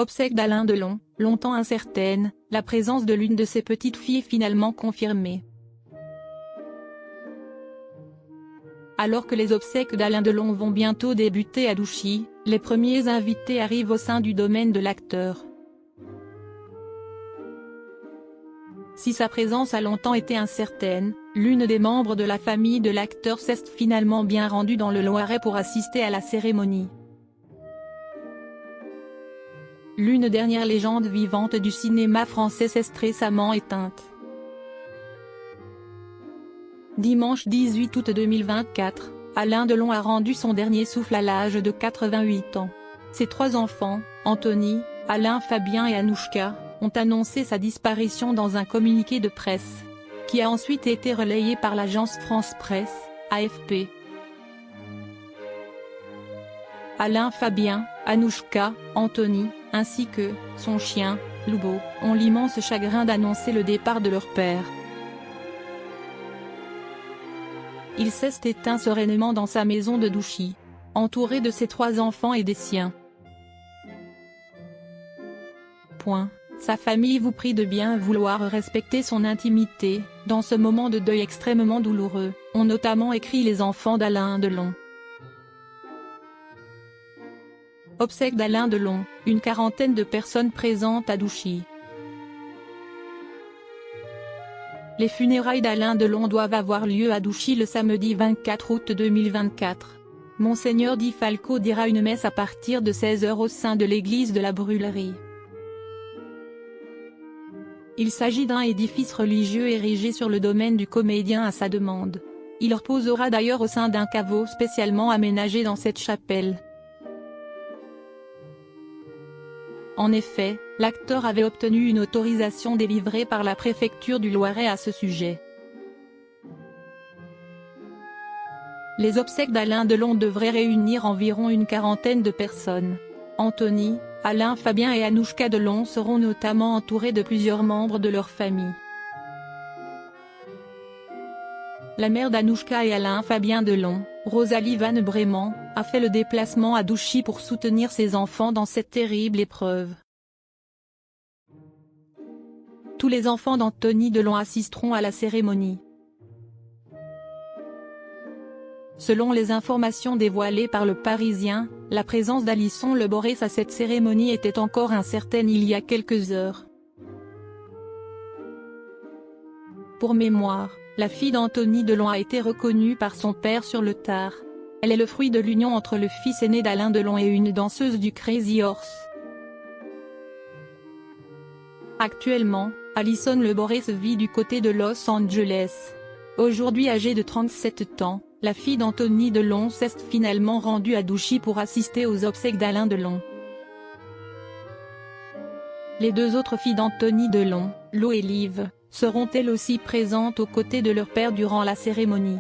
Obsèques d'Alain Delon, longtemps incertaine, la présence de l'une de ses petites filles finalement confirmée. Alors que les obsèques d'Alain Delon vont bientôt débuter à Douchy, les premiers invités arrivent au sein du domaine de l'acteur. Si sa présence a longtemps été incertaine, l'une des membres de la famille de l'acteur s'est finalement bien rendue dans le Loiret pour assister à la cérémonie. L'une dernière légende vivante du cinéma français s'est récemment éteinte. Dimanche 18 août 2024, Alain Delon a rendu son dernier souffle à l'âge de 88 ans. Ses trois enfants, Anthony, Alain, Fabien et Anouchka, ont annoncé sa disparition dans un communiqué de presse, qui a ensuite été relayé par l'agence France Presse, AFP. Alain, Fabien, Anouchka, Anthony, ainsi que son chien, Loubo, ont l'immense chagrin d'annoncer le départ de leur père. Il s'est éteint sereinement dans sa maison de Douchy, entouré de ses trois enfants et des siens. Sa famille vous prie de bien vouloir respecter son intimité, dans ce moment de deuil extrêmement douloureux, ont notamment écrit les enfants d'Alain Delon. Obsèques d'Alain Delon, une quarantaine de personnes présentes à Douchy. Les funérailles d'Alain Delon doivent avoir lieu à Douchy le samedi 24 août 2024. Monseigneur Di Falco dira une messe à partir de 16 h au sein de l'église de la Brûlerie. Il s'agit d'un édifice religieux érigé sur le domaine du comédien à sa demande. Il reposera d'ailleurs au sein d'un caveau spécialement aménagé dans cette chapelle. En effet, l'acteur avait obtenu une autorisation délivrée par la préfecture du Loiret à ce sujet. Les obsèques d'Alain Delon devraient réunir environ une quarantaine de personnes. Anthony, Alain, Fabien et Anouchka Delon seront notamment entourés de plusieurs membres de leur famille. La mère d'Anouchka et Alain Fabien Delon, Rosalie Van Brément, a fait le déplacement à Douchy pour soutenir ses enfants dans cette terrible épreuve. Tous les enfants d'Anthony Delon assisteront à la cérémonie. Selon les informations dévoilées par Le Parisien, la présence d'Alison Le Borès à cette cérémonie était encore incertaine il y a quelques heures. Pour mémoire, la fille d'Anthony Delon a été reconnue par son père sur le tard. Elle est le fruit de l'union entre le fils aîné d'Alain Delon et une danseuse du Crazy Horse. Actuellement, Alison Le Borès vit du côté de Los Angeles. Aujourd'hui âgée de 37 ans, la fille d'Anthony Delon s'est finalement rendue à Douchy pour assister aux obsèques d'Alain Delon. Les deux autres filles d'Anthony Delon, Lo et Liv, seront elles aussi présentes aux côtés de leur père durant la cérémonie.